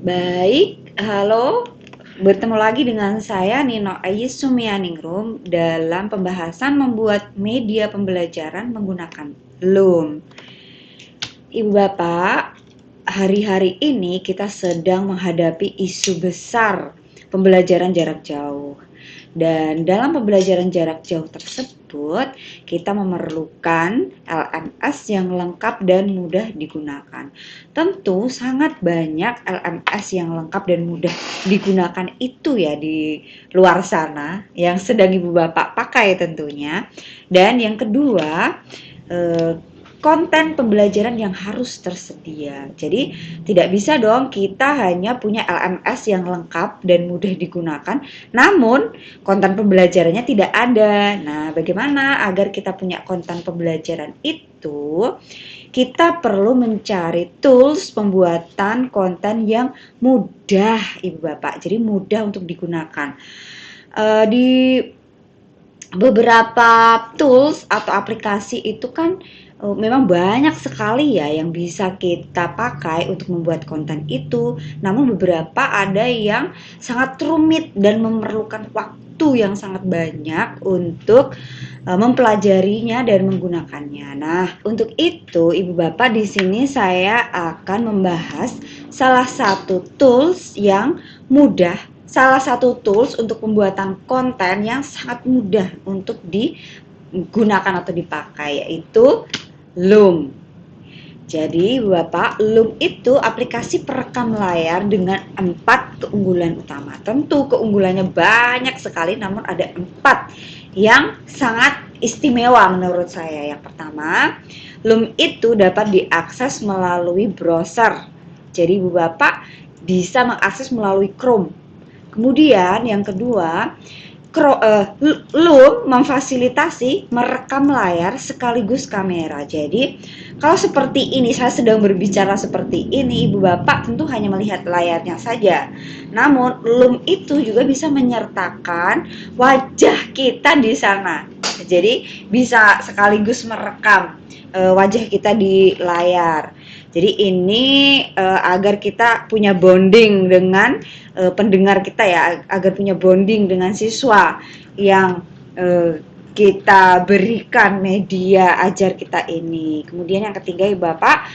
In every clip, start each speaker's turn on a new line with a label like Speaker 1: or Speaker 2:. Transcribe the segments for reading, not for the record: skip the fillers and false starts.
Speaker 1: Baik, halo. Bertemu lagi dengan saya Nino Ayisumianingrum dalam pembahasan membuat media pembelajaran menggunakan Loom. Ibu Bapak, hari-hari ini kita sedang menghadapi isu besar pembelajaran jarak jauh. Dan dalam pembelajaran jarak jauh tersebut, kita memerlukan LMS yang lengkap dan mudah digunakan. Tentu sangat banyak LMS yang lengkap dan mudah digunakan itu ya di luar sana yang sedang Ibu Bapak pakai tentunya. Dan yang kedua, eh, konten pembelajaran yang harus tersedia. Jadi tidak bisa dong kita hanya punya LMS yang lengkap dan mudah digunakan, namun konten pembelajarannya tidak ada. Nah, bagaimana agar kita punya konten pembelajaran itu? Kita perlu mencari tools pembuatan konten yang mudah, Ibu Bapak. Jadi mudah untuk digunakan. Di beberapa tools atau aplikasi itu kan memang banyak sekali ya yang bisa kita pakai untuk membuat konten itu. Namun beberapa ada yang sangat rumit dan memerlukan waktu yang sangat banyak untuk mempelajarinya dan menggunakannya. Nah, untuk itu Ibu Bapak di sini saya akan membahas salah satu tools yang mudah, salah satu tools untuk pembuatan konten yang sangat mudah untuk digunakan atau dipakai, yaitu Loom. Jadi Bapak, Loom itu aplikasi perekam layar dengan 4 keunggulan utama. Tentu keunggulannya banyak sekali, namun ada 4 yang sangat istimewa menurut saya. Yang pertama, Loom itu dapat diakses melalui browser. Jadi Bapak bisa mengakses melalui Chrome. Kemudian yang kedua, Loom memfasilitasi merekam layar sekaligus kamera. Jadi kalau seperti ini, saya sedang berbicara seperti ini, Ibu Bapak tentu hanya melihat layarnya saja. Namun Loom itu juga bisa menyertakan wajah kita di sana. Jadi bisa sekaligus merekam wajah kita di layar. Jadi ini agar kita punya bonding dengan pendengar kita ya, agar punya bonding dengan siswa yang kita berikan media ajar kita ini. Kemudian yang ketiga ya Bapak,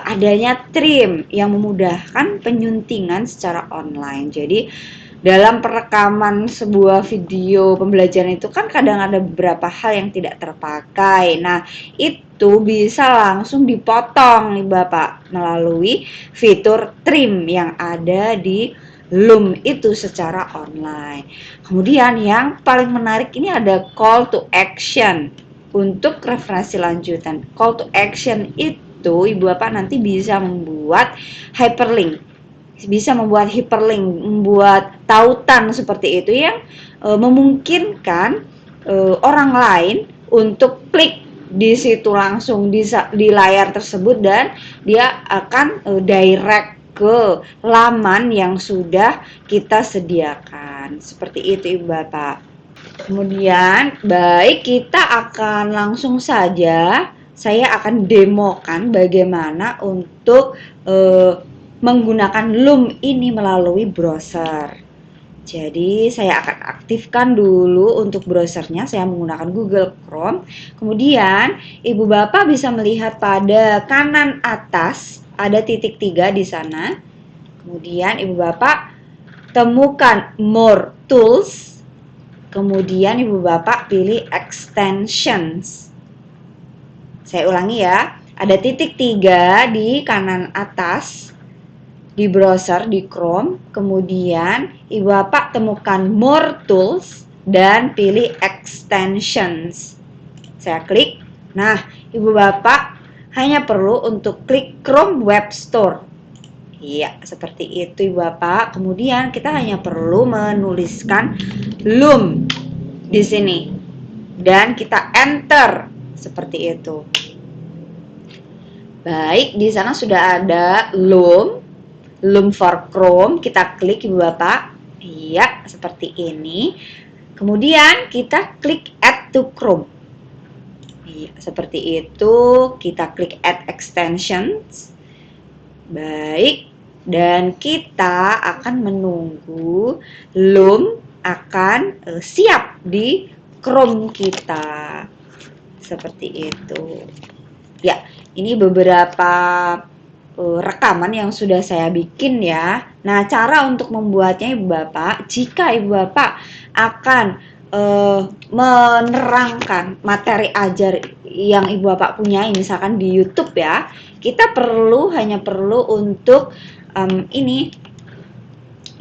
Speaker 1: adanya trim yang memudahkan penyuntingan secara online. Jadi dalam perekaman sebuah video pembelajaran itu kan kadang ada beberapa hal yang tidak terpakai. Nah, itu bisa langsung dipotong nih Bapak melalui fitur trim yang ada di Loom itu secara online. Kemudian yang paling menarik ini ada call to action untuk referensi lanjutan. Call to action itu Ibu Bapak nanti bisa membuat hyperlink, membuat tautan seperti itu yang memungkinkan orang lain untuk klik di situ langsung di layar tersebut dan dia akan direct ke laman yang sudah kita sediakan. Seperti itu Ibu Bapak. Kemudian, baik kita akan langsung saja, saya akan demokan bagaimana untuk menggunakan Loom ini melalui browser. Jadi saya akan aktifkan dulu untuk browsernya, saya menggunakan Google Chrome. Kemudian Ibu Bapak bisa melihat pada kanan atas ada titik 3 di sana. Kemudian Ibu Bapak temukan More Tools. Kemudian Ibu Bapak pilih Extensions. Saya ulangi ya, ada titik 3 di kanan atas di browser di Chrome, kemudian Ibu Bapak temukan More Tools dan pilih Extensions. Saya klik. Nah, Ibu Bapak hanya perlu untuk klik Chrome Web Store. Iya, seperti itu Ibu Bapak. Kemudian kita hanya perlu menuliskan Loom di sini dan kita enter seperti itu. Baik, di sana sudah ada Loom for Chrome, kita klik Ibu Bapak. Iya, seperti ini. Kemudian kita klik Add to Chrome. Iya, seperti itu. Kita klik Add Extensions. Baik. dan kita akan menunggu Loom akan siap di Chrome kita. Seperti itu. Ya, ini beberapa rekaman yang sudah saya bikin ya. Nah, cara untuk membuatnya Ibu Bapak, jika Ibu Bapak akan menerangkan materi ajar yang Ibu Bapak punya, misalkan di YouTube ya, kita hanya perlu untuk ini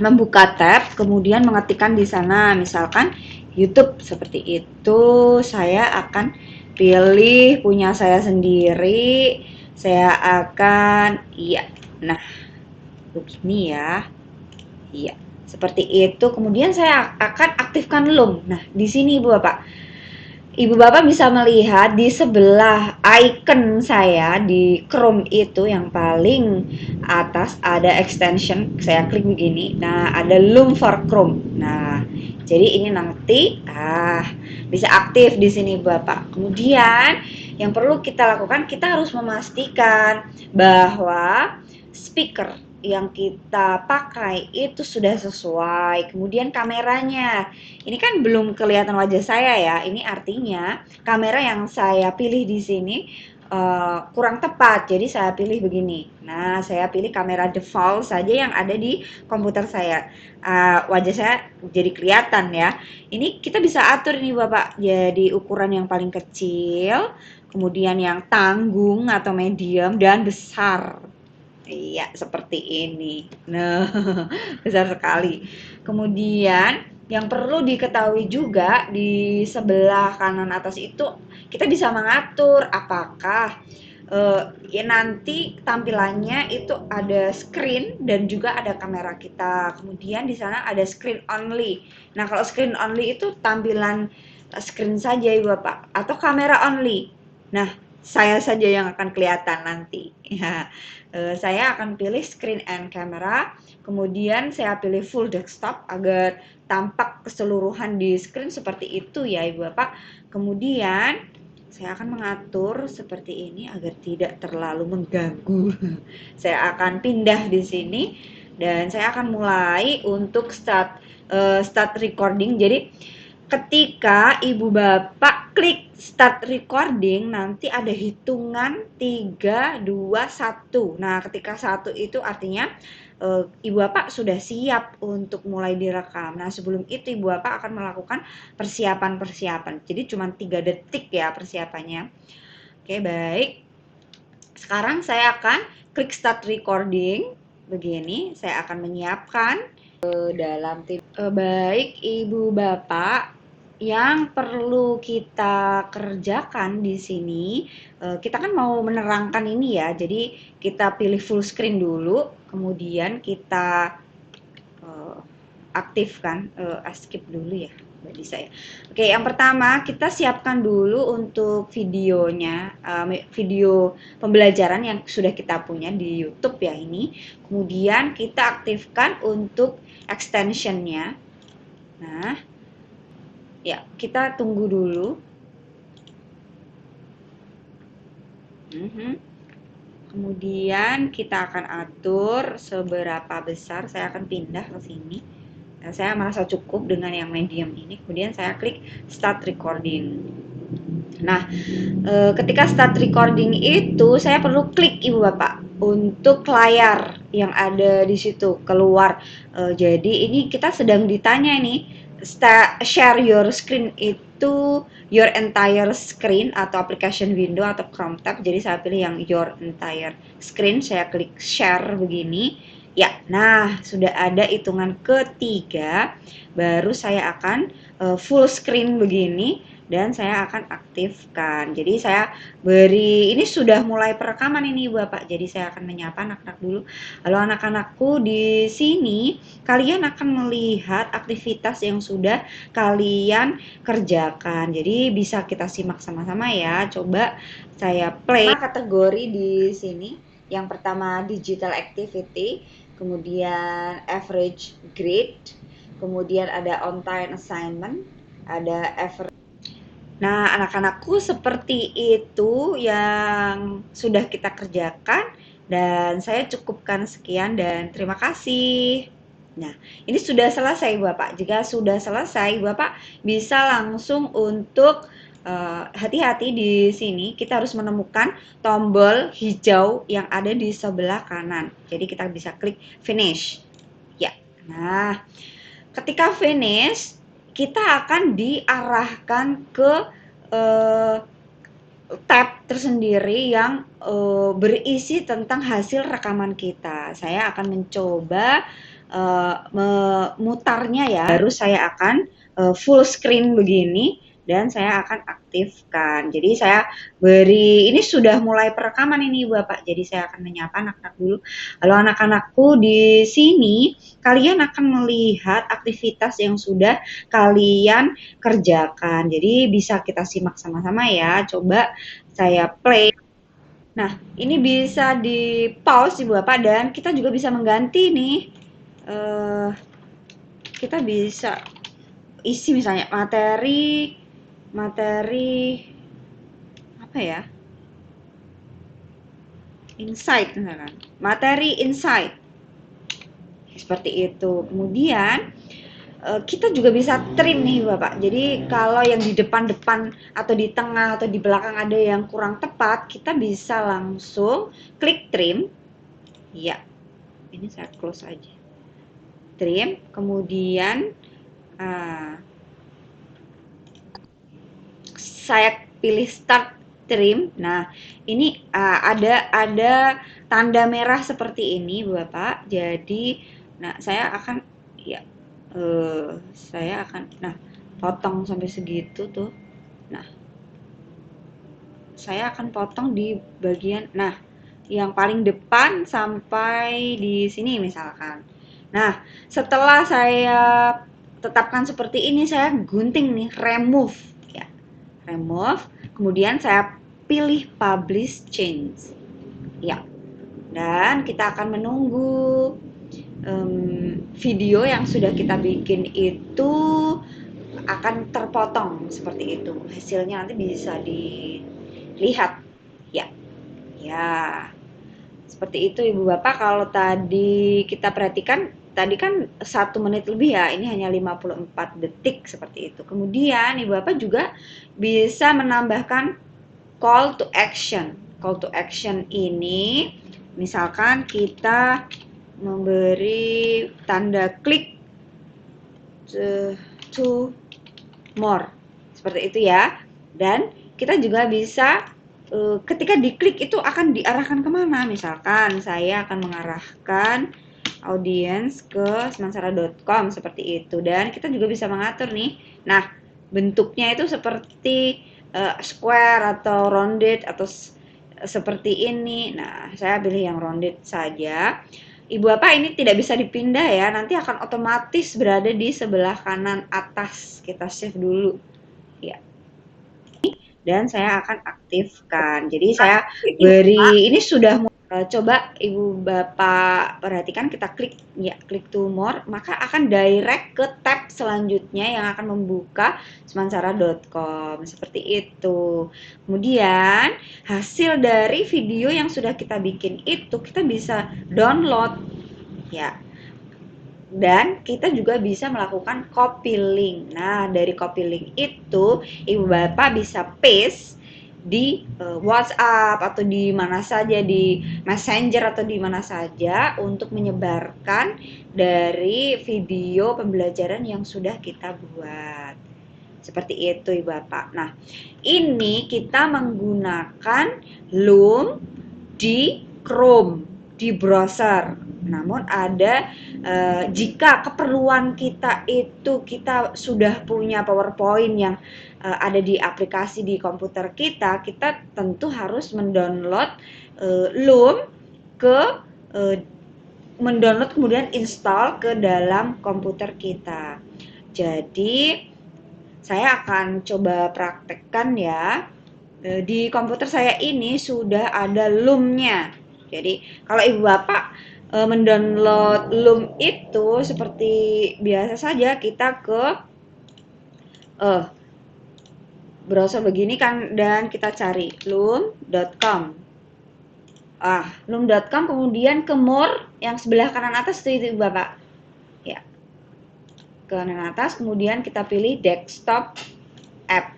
Speaker 1: membuka tab, kemudian mengetikkan di sana misalkan YouTube seperti itu. Saya akan pilih punya saya sendiri. Saya akan nah begini ya. Iya, seperti itu. Kemudian saya akan aktifkan Loom. Nah, di sini Ibu Bapak. Ibu Bapak bisa melihat di sebelah icon saya di Chrome itu yang paling atas ada extension, saya klik begini. Nah, ada Loom for Chrome. Nah, jadi ini nanti bisa aktif di sini Bapak. Kemudian yang perlu kita lakukan, kita harus memastikan bahwa speaker yang kita pakai itu sudah sesuai. Kemudian kameranya, ini kan belum kelihatan wajah saya ya. Ini artinya kamera yang saya pilih di sini kurang tepat. Jadi saya pilih begini. Nah, saya pilih kamera default saja yang ada di komputer saya. Wajah saya jadi kelihatan ya. Ini kita bisa atur ini Bapak. Jadi ukuran yang paling kecil, kemudian yang tanggung atau medium dan besar. Iya, seperti ini. Nah, besar sekali. Kemudian yang perlu diketahui juga di sebelah kanan atas itu kita bisa mengatur apakah ya nanti tampilannya itu ada screen dan juga ada kamera kita. Kemudian di sana ada screen only. Nah, kalau screen only itu tampilan screen saja ya Bapak atau kamera only. Nah, saya saja yang akan kelihatan nanti. Ya, saya akan pilih screen and camera, kemudian saya pilih full desktop agar tampak keseluruhan di screen seperti itu ya Ibu Bapak. Kemudian saya akan mengatur seperti ini agar tidak terlalu mengganggu. Saya akan pindah di sini dan saya akan mulai untuk start recording. Jadi ketika Ibu Bapak klik start recording, nanti ada hitungan 3, 2, 1. Nah, ketika 1 itu artinya Ibu Bapak sudah siap untuk mulai direkam. Nah, sebelum itu Ibu Bapak akan melakukan persiapan-persiapan. Jadi cuma 3 detik ya persiapannya. Oke, baik. Sekarang saya akan klik start recording. Begini, saya akan menyiapkan dalam baik Ibu Bapak, yang perlu kita kerjakan di sini, kita kan mau menerangkan ini ya, jadi kita pilih full screen dulu, kemudian kita aktifkan, skip dulu ya, Mbak Disa ya. Oke, yang pertama kita siapkan dulu untuk videonya, video pembelajaran yang sudah kita punya di YouTube ya ini. Kemudian kita aktifkan untuk extensionnya. Nah, ya, kita tunggu dulu. Kemudian kita akan atur seberapa besar. Saya akan pindah ke sini. Nah, saya merasa cukup dengan yang medium ini. Kemudian saya klik start recording. Nah, ketika start recording itu saya perlu klik Ibu Bapak untuk layar yang ada di situ keluar. Jadi ini kita sedang ditanya nih, share your screen itu your entire screen atau application window atau Chrome tab. Jadi saya pilih yang your entire screen, saya klik share begini. Ya, nah sudah ada hitungan ketiga, baru saya akan full screen begini dan saya akan aktifkan. Jadi saya beri, ini sudah mulai perekaman ini Bapak. Jadi saya akan menyapa anak-anak dulu. Halo anak-anakku, di sini kalian akan melihat aktivitas yang sudah kalian kerjakan. Jadi bisa kita simak sama-sama ya. Coba saya play kategori di sini. Yang pertama digital activity, kemudian average grade, kemudian ada on time assignment, ada average. Nah, anak-anakku seperti itu yang sudah kita kerjakan Dan saya cukupkan sekian dan terima kasih. Nah, ini sudah selesai Bapak. Jika sudah selesai, Bapak bisa langsung untuk hati-hati di sini kita harus menemukan tombol hijau yang ada di sebelah kanan. Jadi kita bisa klik finish. Ya. Nah, ketika finish, kita akan diarahkan ke eh, tab tersendiri yang berisi tentang hasil rekaman kita. Saya akan mencoba memutarnya ya. Baru saya akan full screen begini dan saya akan aktifkan. Jadi saya beri, ini sudah mulai perekaman ini Bapak. Jadi saya akan menyapa anak-anak dulu. Halo anak-anakku, di sini kalian akan melihat aktivitas yang sudah kalian kerjakan. Jadi bisa kita simak sama-sama ya. Coba saya play. Nah, ini bisa di pause Ibu Bapak dan kita juga bisa mengganti nih. Kita bisa isi misalnya materi apa ya? Insight misalkan. Materi insight. Seperti itu. Kemudian kita juga bisa trim nih Bapak. Jadi kalau yang di depan-depan atau di tengah atau di belakang ada yang kurang tepat, kita bisa langsung klik trim. Ya, ini saya close aja. Trim, kemudian saya pilih start trim. Nah, ini ada tanda merah seperti ini Bapak. Jadi, nah saya akan ya saya akan potong sampai segitu tuh. Nah, saya akan potong di bagian yang paling depan sampai di sini misalkan. Nah, setelah saya tetapkan seperti ini, saya gunting nih, remove ya. Remove, kemudian saya pilih publish change. Ya. Dan kita akan menunggu video yang sudah kita bikin itu akan terpotong seperti itu. Hasilnya nanti bisa dilihat. Ya. Ya. Seperti itu Ibu Bapak. Kalau tadi kita perhatikan, tadi kan 1 menit lebih ya, ini hanya 54 detik seperti itu. Kemudian Ibu Bapak juga bisa menambahkan call to action. Call to action ini misalkan kita memberi tanda klik to more. Seperti itu ya. Dan kita juga bisa ketika diklik itu akan diarahkan kemana. Misalkan saya akan mengarahkan audiens ke semansara.com seperti itu. Dan kita juga bisa mengatur nih. Nah, bentuknya itu seperti square atau rounded atau seperti ini. Nah, saya pilih yang rounded saja. Ibu Bapak ini tidak bisa dipindah ya, nanti akan otomatis berada di sebelah kanan atas. Kita save dulu. Ya. Dan saya akan aktifkan. Jadi saya beri, ini sudah coba Ibu Bapak perhatikan, kita klik ya, klik to more, maka akan direct ke tab selanjutnya yang akan membuka semansara.com seperti itu. Kemudian hasil dari video yang sudah kita bikin itu kita bisa download ya. Dan kita juga bisa melakukan copy link. Nah, dari copy link itu Ibu Bapak bisa paste di WhatsApp atau di mana saja, di Messenger atau di mana saja untuk menyebarkan dari video pembelajaran yang sudah kita buat. Seperti itu Ibu Bapak. Nah, ini kita menggunakan Loom di Chrome, di browser. Namun ada jika keperluan kita itu kita sudah punya PowerPoint yang ada di aplikasi di komputer kita, kita tentu harus mendownload Loom ke mendownload kemudian install ke dalam komputer kita. Jadi saya akan coba praktekkan ya. Di komputer saya ini sudah ada Loom-nya. Jadi kalau Ibu Bapak mendownload Loom itu seperti biasa saja, kita ke browser begini kan dan kita cari loom.com. loom.com, kemudian ke more yang sebelah kanan atas itu Bapak. Ya, kanan atas, kemudian kita pilih desktop app.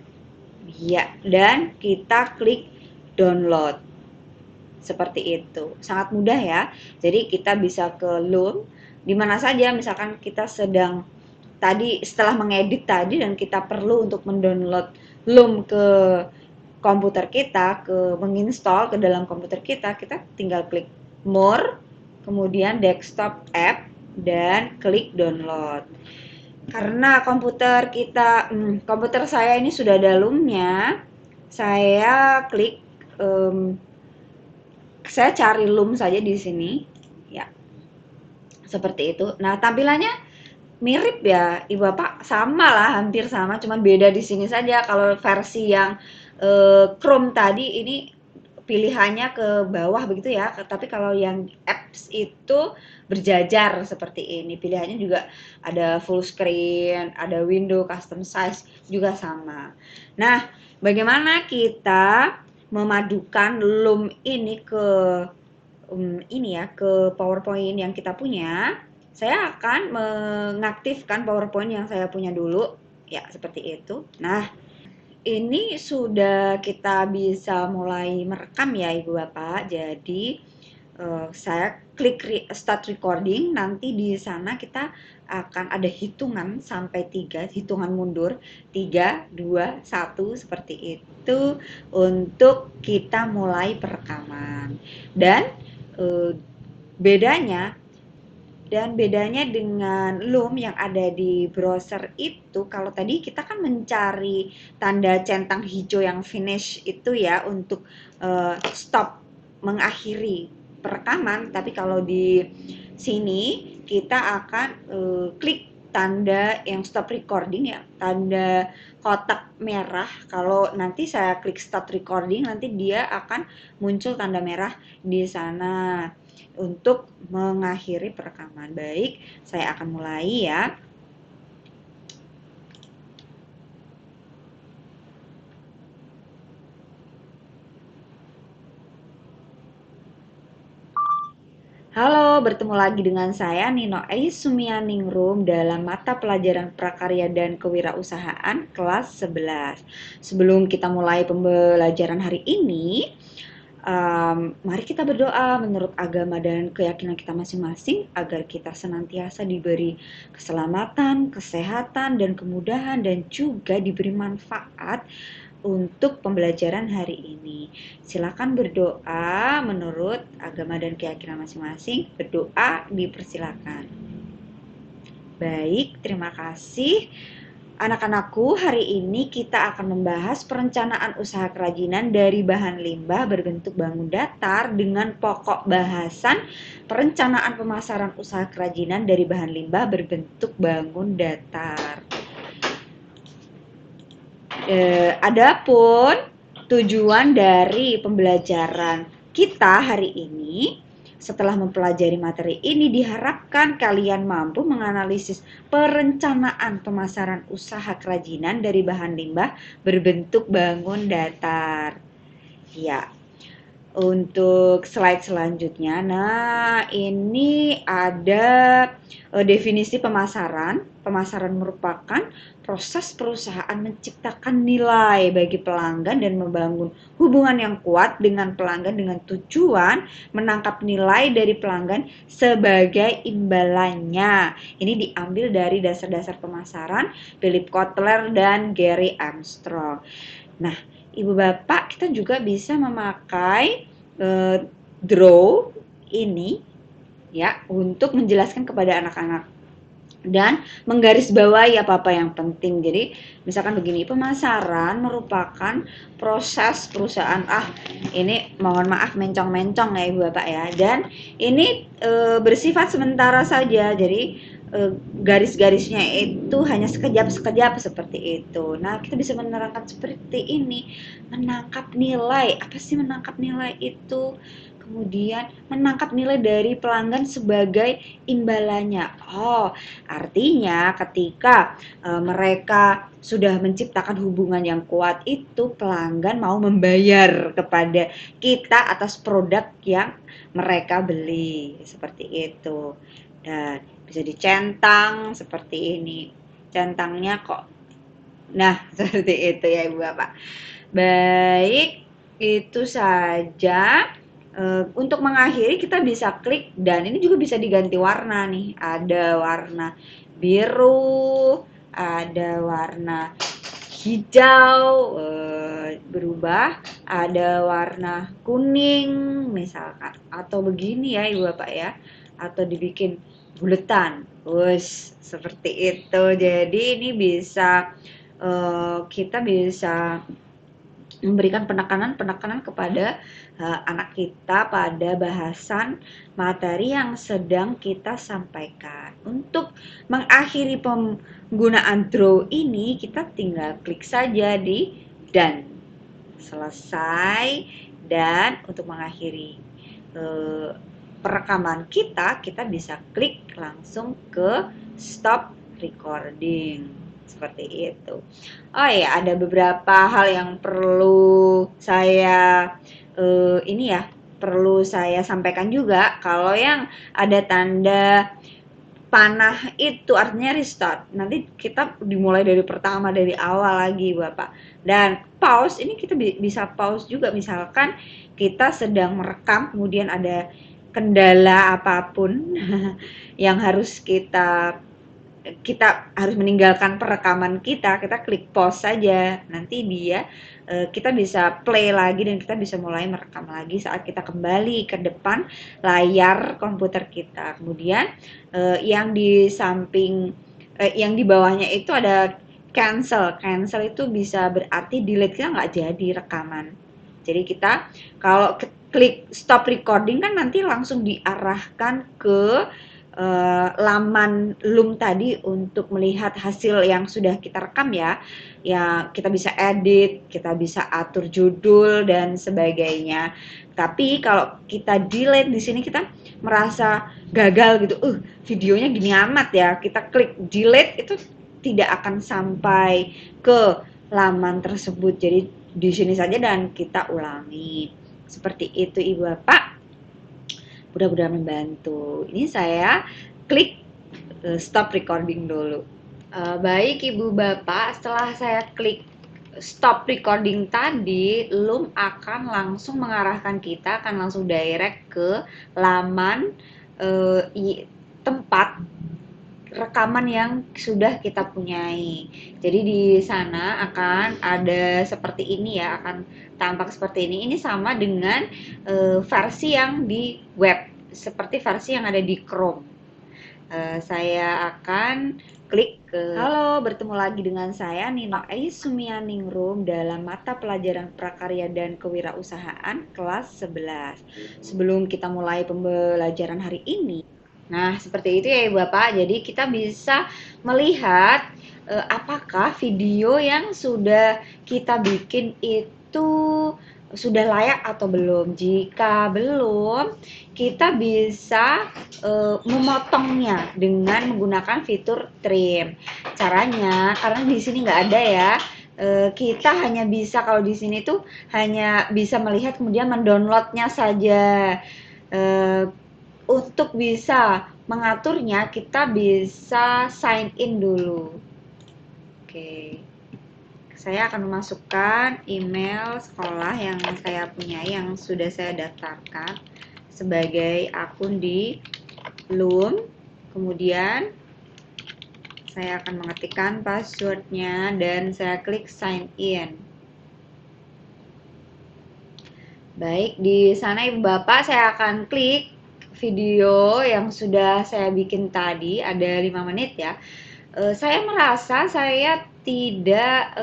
Speaker 1: Ya, dan kita klik download. Seperti itu. Sangat mudah ya. Jadi kita bisa ke Loom di mana saja, misalkan kita sedang tadi setelah mengedit tadi dan kita perlu untuk mendownload Loom ke komputer kita, menginstall ke dalam komputer kita, kita tinggal klik more, kemudian desktop app dan klik download. Karena komputer saya ini sudah ada Loom-nya, saya klik saya cari Loom saja di sini, ya, seperti itu. Nah, tampilannya mirip ya, Ibu Bapak, sama lah, hampir sama, cuma beda di sini saja. Kalau versi yang Chrome tadi ini pilihannya ke bawah begitu ya, tapi kalau yang apps itu berjajar seperti ini. Pilihannya juga ada full screen, ada window, custom size juga sama. Nah, bagaimana kita memadukan Loom ini ke PowerPoint yang kita punya? Saya akan mengaktifkan PowerPoint yang saya punya dulu, ya, seperti itu. Nah, ini sudah kita bisa mulai merekam ya Ibu Bapak. Jadi saya klik start recording, nanti di sana kita akan ada hitungan sampai 3, hitungan mundur 3, 2, 1 seperti itu untuk kita mulai perekaman. Dan bedanya dengan Loom yang ada di browser itu, kalau tadi kita kan mencari tanda centang hijau yang finish itu ya untuk stop, mengakhiri perekaman, tapi kalau di sini kita akan klik tanda yang stop recording ya, tanda kotak merah. Kalau nanti saya klik start recording, nanti dia akan muncul tanda merah di sana untuk mengakhiri perekaman. Baik, saya akan mulai ya. Halo, bertemu lagi dengan saya Nino Aisumianingrum dalam mata pelajaran prakarya dan kewirausahaan kelas 11. Sebelum kita mulai pembelajaran hari ini, mari kita berdoa menurut agama dan keyakinan kita masing-masing agar kita senantiasa diberi keselamatan, kesehatan, dan kemudahan, dan juga diberi manfaat untuk pembelajaran hari ini. Silakan berdoa menurut agama dan keyakinan masing-masing. Berdoa dipersilakan. Baik, terima kasih. Anak-anakku, hari ini kita akan membahas perencanaan usaha kerajinan dari bahan limbah berbentuk bangun datar dengan pokok bahasan perencanaan pemasaran usaha kerajinan dari bahan limbah berbentuk bangun datar. Adapun tujuan dari pembelajaran kita hari ini, setelah mempelajari materi ini, diharapkan kalian mampu menganalisis perencanaan pemasaran usaha kerajinan dari bahan limbah berbentuk bangun datar. Ya, untuk slide selanjutnya, nah ini ada definisi pemasaran. Pemasaran merupakan proses perusahaan menciptakan nilai bagi pelanggan dan membangun hubungan yang kuat dengan pelanggan dengan tujuan menangkap nilai dari pelanggan sebagai imbalannya. Ini diambil dari dasar-dasar pemasaran Philip Kotler dan Gary Armstrong. Nah, Ibu Bapak, kita juga bisa memakai draw ini ya untuk menjelaskan kepada anak-anak dan menggarisbawahi apa-apa yang penting. Jadi misalkan begini, pemasaran merupakan proses perusahaan, ini mohon maaf mencong-mencong ya Ibu Bapak ya, dan ini bersifat sementara saja, jadi garis-garisnya itu hanya sekejap-sekejap seperti itu. Nah, kita bisa menerangkan seperti ini, menangkap nilai. Apa sih menangkap nilai itu? kemudian menangkap nilai dari pelanggan sebagai imbalannya. Oh, artinya ketika mereka sudah menciptakan hubungan yang kuat itu pelanggan mau membayar kepada kita atas produk yang mereka beli, seperti itu. Dan bisa dicentang seperti ini. Centangnya kok. Nah, seperti itu ya Ibu Bapak. Baik, itu saja. Untuk mengakhiri kita bisa klik dan ini juga bisa diganti warna nih. Ada warna biru, ada warna hijau, berubah, ada warna kuning misalkan, atau begini ya Ibu Bapak ya, atau dibikin buletan. Wus, seperti itu. Jadi ini bisa kita bisa memberikan penekanan kepada anak kita pada bahasan materi yang sedang kita sampaikan. Untuk mengakhiri penggunaan draw ini, kita tinggal klik saja di dan selesai. Dan untuk mengakhiri perekaman kita bisa klik langsung ke stop recording. Seperti itu. Oh ya, ada beberapa hal yang perlu saya perlu saya sampaikan juga. Kalau yang ada tanda panah itu artinya restart. Nanti kita dimulai dari pertama, dari awal lagi Bapak. Dan pause ini kita bisa pause juga, misalkan kita sedang merekam kemudian ada kendala apapun yang harus kita harus meninggalkan perekaman kita klik pause saja. Nanti kita bisa play lagi dan kita bisa mulai merekam lagi saat kita kembali ke depan layar komputer kita. Kemudian yang di samping yang di bawahnya itu ada cancel. Cancel itu bisa berarti delete, kita nggak jadi rekaman. Jadi kita kalau klik stop recording kan nanti langsung diarahkan ke laman Loom tadi untuk melihat hasil yang sudah kita rekam ya. Ya, kita bisa edit, kita bisa atur judul dan sebagainya. Tapi kalau kita delete di sini kita merasa gagal gitu. Videonya gini amat ya. Kita klik delete itu tidak akan sampai ke laman tersebut. Jadi di sini saja dan kita ulangi. Seperti itu Ibu Bapak. Mudah-mudahan membantu. Ini saya klik stop recording dulu. Baik Ibu Bapak, setelah saya klik stop recording tadi, Loom akan langsung mengarahkan kita, akan langsung direct ke laman tempat rekaman yang sudah kita punyai. Jadi di sana akan ada seperti ini ya, akan tampak seperti ini. Ini sama dengan versi yang di web, seperti versi yang ada di Chrome. Saya akan klik ke halo, bertemu lagi dengan saya Nino Aisumianingrum dalam mata pelajaran prakarya dan kewirausahaan kelas 11. Sebelum kita mulai pembelajaran hari ini, nah, seperti itu ya Bapak. Jadi kita bisa melihat apakah video yang sudah kita bikin itu sudah layak atau belum. Jika belum, kita bisa memotongnya dengan menggunakan fitur trim. Caranya, karena di sini nggak ada ya. Kita hanya bisa, kalau di sini tuh hanya bisa melihat kemudian mendownloadnya saja. Untuk bisa mengaturnya, kita bisa sign in dulu. Oke. Saya akan memasukkan email sekolah yang saya punya, yang sudah saya daftarkan sebagai akun di Loom. Kemudian saya akan mengetikkan passwordnya dan saya klik sign in. Baik, di sana Ibu Bapak saya akan klik video yang sudah saya bikin tadi, ada 5 menit ya. Saya merasa saya tidak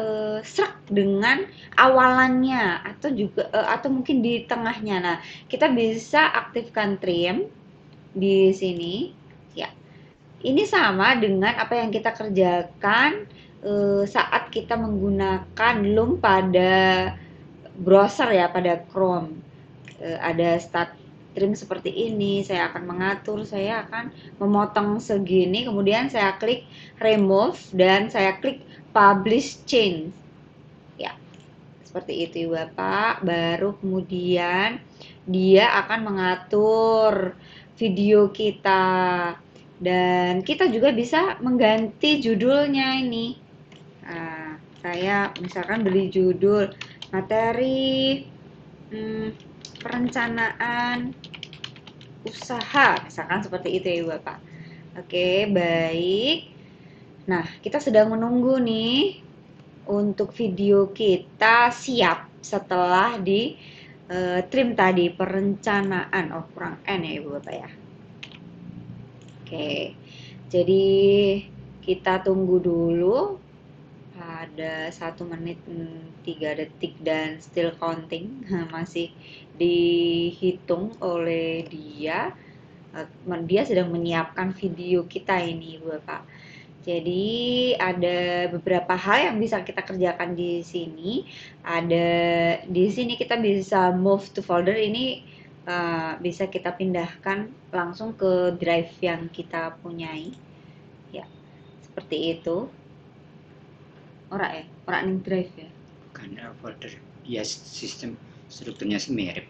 Speaker 1: srek dengan awalannya atau juga atau mungkin di tengahnya. Nah, kita bisa aktifkan trim di sini ya. Ini sama dengan apa yang kita kerjakan saat kita menggunakan Loom pada browser ya, pada Chrome. Ada start trim seperti ini, saya akan mengatur, saya akan memotong segini, kemudian saya klik remove dan saya klik publish change. Ya, seperti itu ya Bapak. Baru kemudian dia akan mengatur video kita. Dan kita juga bisa mengganti judulnya ini. Nah, saya misalkan beri judul materi perencanaan usaha, misalkan seperti itu ya Bapak. Oke, baik. Nah, kita sedang menunggu nih untuk video kita siap setelah di trim tadi perencanaan. Oh, kurang N ya Ibu Bapak ya. Oke, jadi kita tunggu dulu ada 1 menit 3 detik dan still counting, masih dihitung oleh dia. Dia sedang menyiapkan video kita ini Bapak. Jadi ada beberapa hal yang bisa kita kerjakan di sini. Di sini kita bisa move to folder ini, bisa kita pindahkan langsung ke drive yang kita punyai. Ya, seperti itu. Ora ning drive ya.
Speaker 2: Bukan folder. Ya sistem strukturnya sih mirip.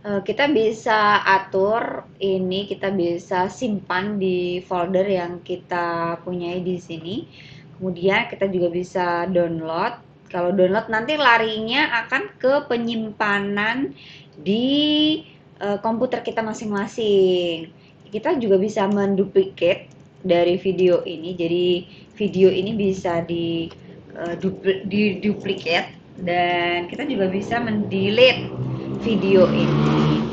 Speaker 1: Kita bisa atur ini, kita bisa simpan di folder yang kita punyai di sini. Kemudian kita juga bisa download. Kalau download nanti larinya akan ke penyimpanan di komputer kita masing-masing. Kita juga bisa menduplicate dari video ini. Jadi video ini bisa diduplicate dan kita juga bisa mendelete video ini.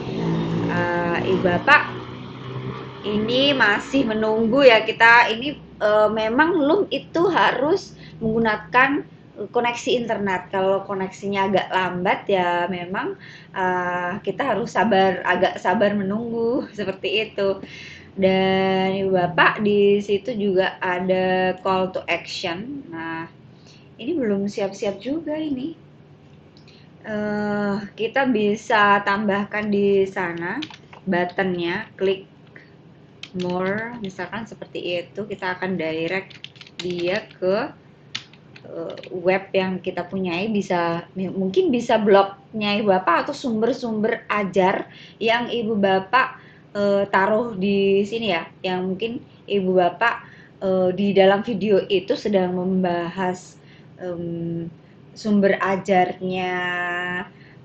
Speaker 1: Ibu Bapak, ini masih menunggu ya kita. Ini memang Loom itu harus menggunakan koneksi internet. Kalau koneksinya agak lambat ya memang kita harus agak sabar menunggu seperti itu. Dan Ibu Bapak di situ juga ada call to action. Nah, ini belum siap-siap juga ini. Kita bisa tambahkan di sana buttonnya, klik more, misalkan seperti itu. Kita akan direct dia ke web yang kita punyai. Mungkin bisa blognya Ibu Bapak atau sumber-sumber ajar yang Ibu Bapak taruh di sini ya, yang mungkin Ibu Bapak di dalam video itu sedang membahas sumber ajarnya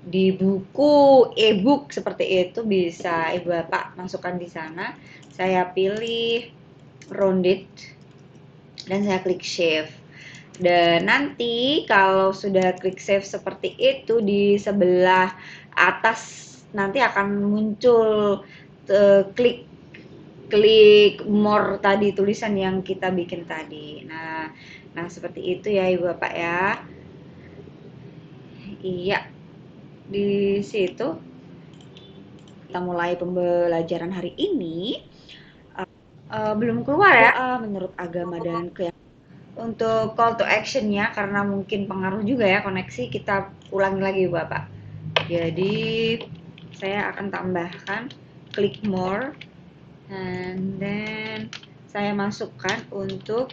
Speaker 1: di buku e-book seperti itu, bisa Ibu Bapak masukkan di sana. Saya pilih rounded dan saya klik save. Dan nanti kalau sudah klik save seperti itu, di sebelah atas nanti akan muncul klik more tadi, tulisan yang kita bikin tadi. Nah seperti itu ya Ibu Bapak ya. Iya, di situ kita mulai pembelajaran hari ini. Belum keluar ya menurut agama dan keyakinan. Untuk call to action-nya, karena mungkin pengaruh juga ya koneksi, kita ulangi lagi Bapak. Jadi saya akan tambahkan klik more, and then saya masukkan untuk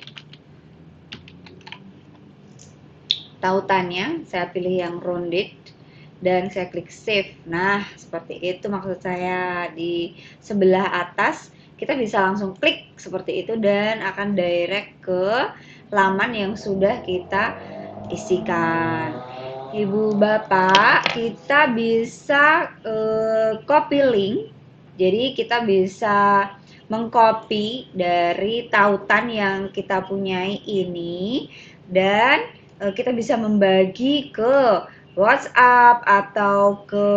Speaker 1: tautannya, saya pilih yang rounded dan saya klik save. Nah, seperti itu maksud saya. Di sebelah atas kita bisa langsung klik seperti itu dan akan direct ke laman yang sudah kita isikan. Ibu Bapak, kita bisa copy link. Jadi kita bisa mengcopy dari tautan yang kita punyai ini dan kita bisa membagi ke WhatsApp atau ke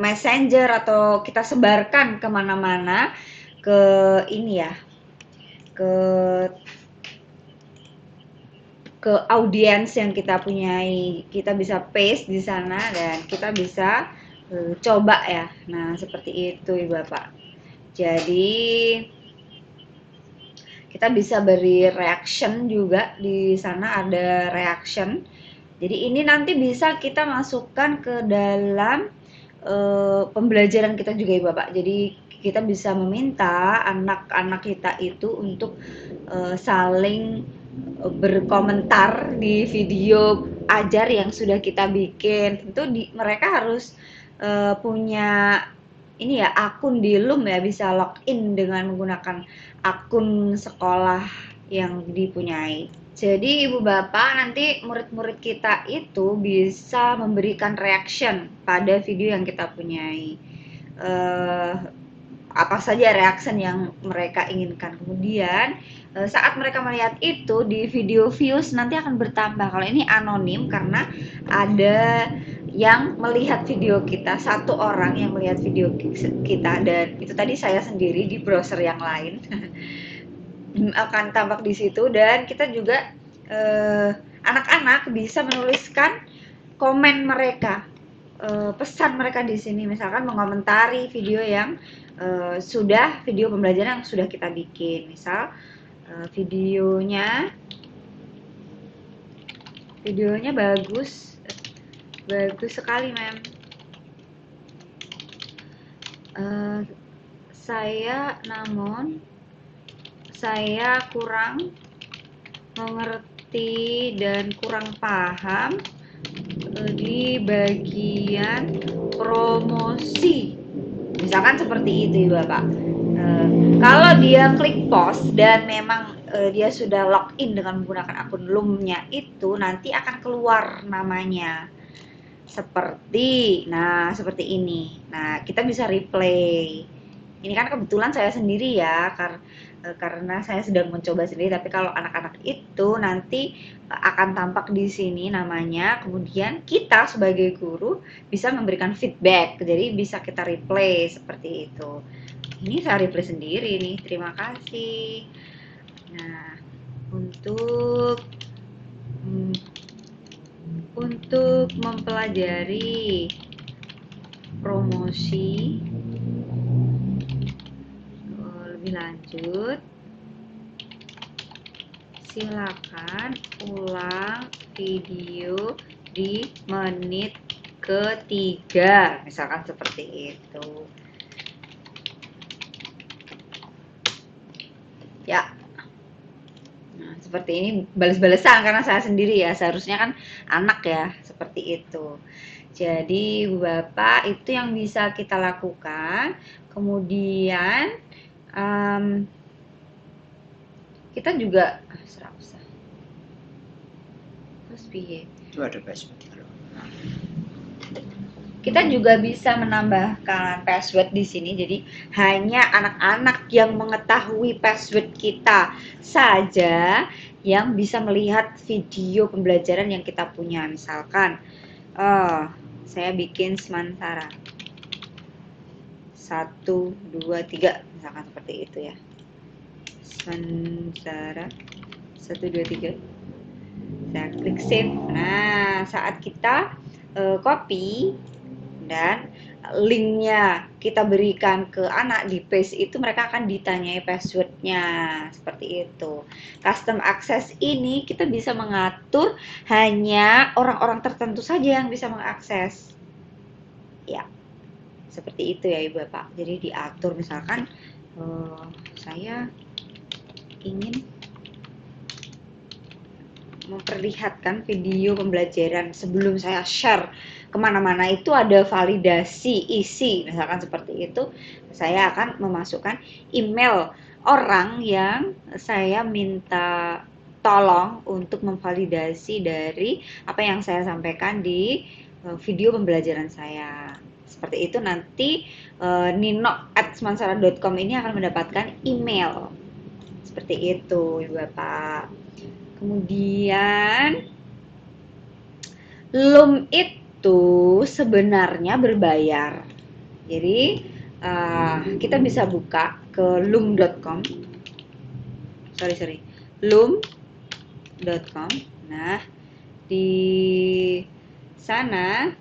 Speaker 1: Messenger, atau kita sebarkan kemana-mana ke ini ya, ke audiens yang kita punyai. Kita bisa paste di sana dan kita bisa coba ya. Nah, seperti itu Ibu Bapak. Jadi kita bisa beri reaction juga, di sana ada reaction. Jadi ini nanti bisa kita masukkan ke dalam pembelajaran kita juga ya Bapak. Jadi kita bisa meminta anak-anak kita itu untuk saling berkomentar di video ajar yang sudah kita bikin. Tentu mereka harus punya ini ya akun di Loom ya, bisa login dengan menggunakan akun sekolah yang dipunyai. Jadi ibu bapak nanti murid-murid kita itu bisa memberikan reaction pada video yang kita punyai. Apa saja reaction yang mereka inginkan. Kemudian saat mereka melihat itu di video views nanti akan bertambah. Kalau ini anonim karena ada yang melihat video kita, satu orang yang melihat video kita, dan itu tadi saya sendiri di browser yang lain akan tampak di situ. Dan kita juga anak-anak bisa menuliskan komen mereka, pesan mereka di sini, misalkan mengomentari video yang video pembelajaran yang sudah kita bikin. Misal videonya bagus sekali mem. Saya kurang mengerti dan kurang paham di bagian promosi, misalkan seperti itu ya Bapak. Kalau dia klik post dan memang dia sudah login dengan menggunakan akun Loom-nya itu, nanti akan keluar namanya seperti ini. Nah, kita bisa replay. Ini kan kebetulan saya sendiri ya, karena saya sedang mencoba sendiri. Tapi kalau anak-anak itu nanti akan tampak di sini namanya. Kemudian kita sebagai guru bisa memberikan feedback. Jadi bisa kita replay seperti itu. Ini saya replay sendiri nih. Terima kasih. Nah, untuk mempelajari promosi lebih lanjut, silakan ulang video di menit ketiga, misalkan seperti itu ya. Nah, seperti ini balas-balasan karena saya sendiri ya, seharusnya kan anak ya, seperti itu. Jadi Bapak, itu yang bisa kita lakukan. Kemudian kita juga
Speaker 2: itu ada password.
Speaker 1: Kita juga bisa menambahkan password di sini. Jadi hanya anak-anak yang mengetahui password kita saja yang bisa melihat video pembelajaran yang kita punya. Misalkan saya bikin Sementara 1, 2, 3, misalkan seperti itu ya. Sementara 1, 2, 3. Saya klik save. Nah, saat kita copy dan linknya kita berikan ke anak di paste itu, mereka akan ditanyai passwordnya seperti itu. Custom access ini kita bisa mengatur hanya orang-orang tertentu saja yang bisa mengakses ya, seperti itu ya Ibu Bapak. Jadi diatur, misalkan saya ingin memperlihatkan video pembelajaran sebelum saya share kemana-mana, itu ada validasi isi, misalkan seperti itu. Saya akan memasukkan email orang yang saya minta tolong untuk memvalidasi dari apa yang saya sampaikan di video pembelajaran saya. Seperti itu, nanti nino@sementara.com ini akan mendapatkan email seperti itu Ibu Bapak. Kemudian Loom itu sebenarnya berbayar. Jadi kita bisa buka ke loom.com. loom.com. Nah, di sana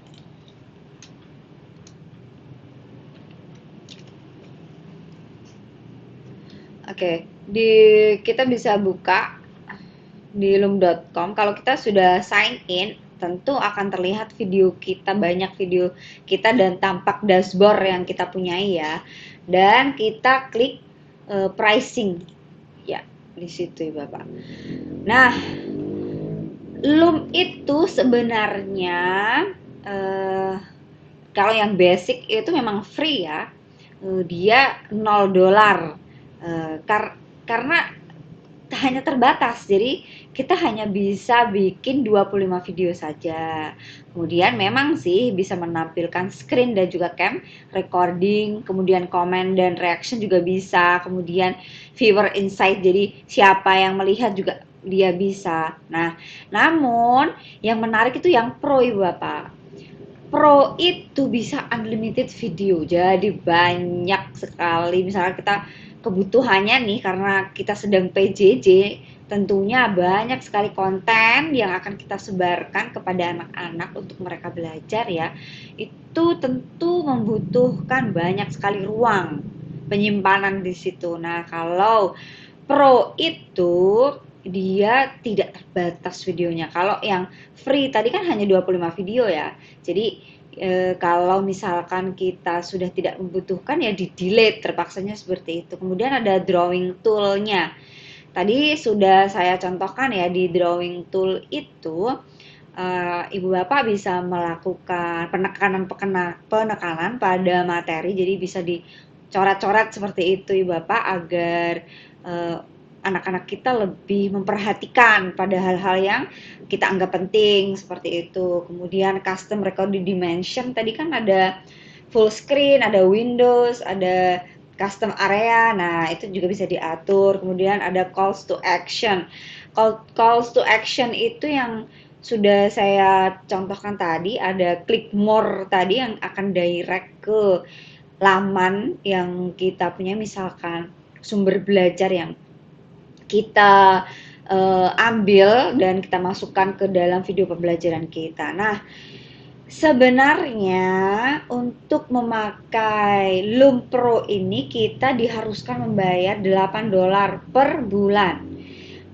Speaker 1: kita bisa buka di loom.com. Kalau kita sudah sign in tentu akan terlihat video kita, banyak video kita dan tampak dashboard yang kita punyai ya. Dan kita klik pricing ya di situ ya Bapak. Nah, Loom itu sebenarnya kalau yang basic itu memang free ya. Dia $0 karena hanya terbatas, jadi kita hanya bisa bikin 25 video saja. Kemudian memang sih bisa menampilkan screen dan juga cam recording, kemudian comment dan reaction juga bisa, kemudian viewer insight, jadi siapa yang melihat juga dia bisa. Nah, namun yang menarik itu yang pro Ibu Bapak. Pro itu bisa unlimited video, jadi banyak sekali. Misalnya kita kebutuhannya nih karena kita sedang PJJ, tentunya banyak sekali konten yang akan kita sebarkan kepada anak-anak untuk mereka belajar ya. Itu tentu membutuhkan banyak sekali ruang penyimpanan di situ. Nah, kalau Pro itu dia tidak terbatas videonya. Kalau yang free tadi kan hanya 25 video ya. Jadi kalau misalkan kita sudah tidak membutuhkan ya di delete, terpaksanya seperti itu. Kemudian ada drawing toolnya. Tadi sudah saya contohkan ya, di drawing tool itu Ibu Bapak bisa melakukan penekanan pada materi, jadi bisa dicoret-coret seperti itu Ibu Bapak agar anak-anak kita lebih memperhatikan pada hal-hal yang kita anggap penting seperti itu. Kemudian custom recording dimension, tadi kan ada full screen, ada Windows, ada custom area. Nah, itu juga bisa diatur. Kemudian ada calls to action. Calls to action itu yang sudah saya contohkan tadi, ada click more tadi yang akan direct ke laman yang kita punya, misalkan sumber belajar yang kita ambil dan kita masukkan ke dalam video pembelajaran kita. Nah, sebenarnya untuk memakai Loom Pro ini kita diharuskan membayar $8 per bulan.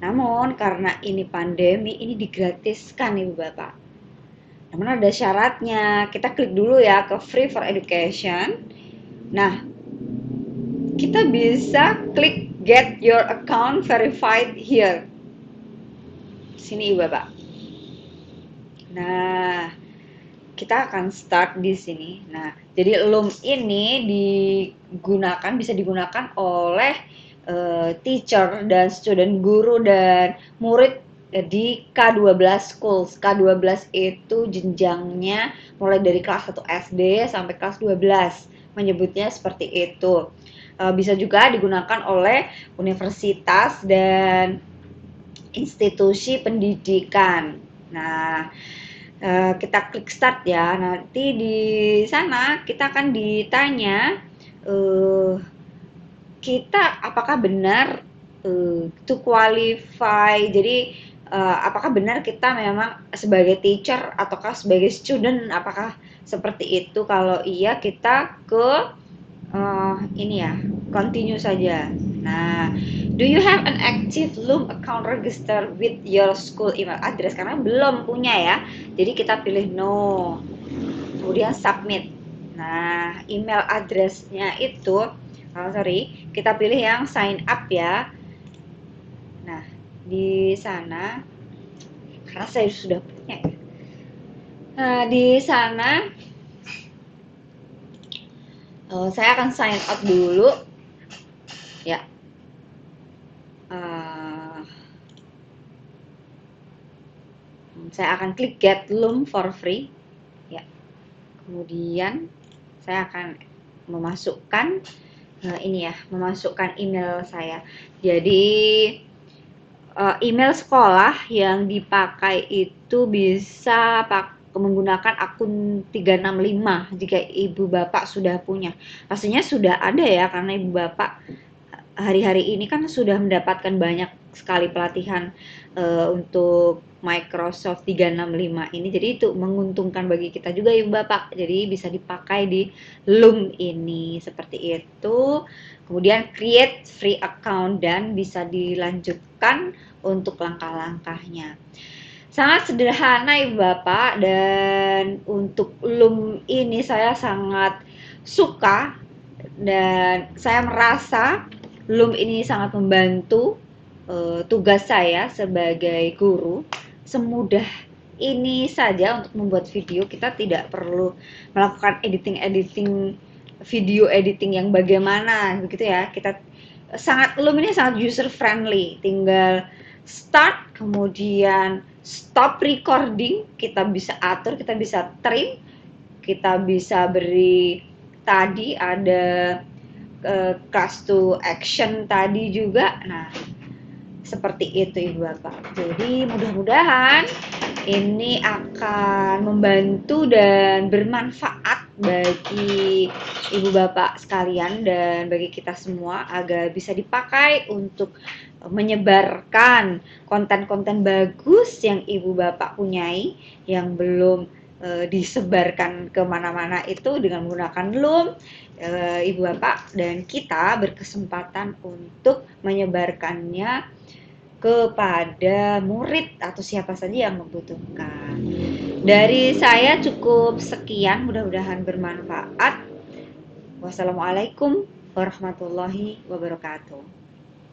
Speaker 1: Namun karena ini pandemi, ini digratiskan Ibu Bapak. Namun ada syaratnya. Kita klik dulu ya ke Free for Education. Nah, kita bisa klik Get your account verified here. Sini Ibu Bapak. Nah, kita akan start di sini. Nah, jadi Loom ini bisa digunakan oleh teacher dan student, guru dan murid di K12 schools. K12 itu jenjangnya mulai dari kelas 1 SD sampai kelas 12. Menyebutnya seperti itu. Bisa juga digunakan oleh universitas dan institusi pendidikan. Nah, kita klik start ya. Nanti di sana kita akan ditanya kita apakah benar to qualify. Jadi apakah benar kita memang sebagai teacher ataukah sebagai student, apakah seperti itu. Kalau iya, kita ke ini ya, continue saja. Nah, do you have an active Loom account register with your school email address? Karena belum punya ya, jadi kita pilih no. Kemudian submit. Nah, email addressnya itu, kita pilih yang sign up ya. Nah, di sana, karena saya sudah punya ya. Nah, di sana saya akan sign up dulu ya. Saya akan klik get Loom for free ya. Kemudian saya akan memasukkan memasukkan email saya. Jadi email sekolah yang dipakai itu bisa menggunakan akun 365 jika Ibu Bapak sudah punya. Pastinya sudah ada ya, karena Ibu Bapak hari-hari ini kan sudah mendapatkan banyak sekali pelatihan untuk Microsoft 365 ini. Jadi itu menguntungkan bagi kita juga Ibu Bapak. Jadi bisa dipakai di Loom ini seperti itu. Kemudian create free account dan bisa dilanjutkan untuk langkah-langkahnya. Sangat sederhana Ibu Bapak, dan untuk Loom ini saya sangat suka dan saya merasa Loom ini sangat membantu tugas saya sebagai guru. Semudah ini saja untuk membuat video, kita tidak perlu melakukan editing video editing yang bagaimana begitu ya. Kita Loom ini sangat user friendly, tinggal start kemudian stop recording, kita bisa atur, kita bisa trim, kita bisa beri, tadi ada class to action tadi juga. Nah, seperti itu Ibu Bapak. Jadi mudah-mudahan ini akan membantu dan bermanfaat bagi Ibu Bapak sekalian dan bagi kita semua, agar bisa dipakai untuk menyebarkan konten-konten bagus yang Ibu Bapak punyai yang belum disebarkan kemana-mana itu dengan menggunakan Loom. Ibu Bapak dan kita berkesempatan untuk menyebarkannya kepada murid atau siapa saja yang membutuhkan. Dari saya cukup sekian, mudah-mudahan bermanfaat. Wassalamualaikum warahmatullahi wabarakatuh.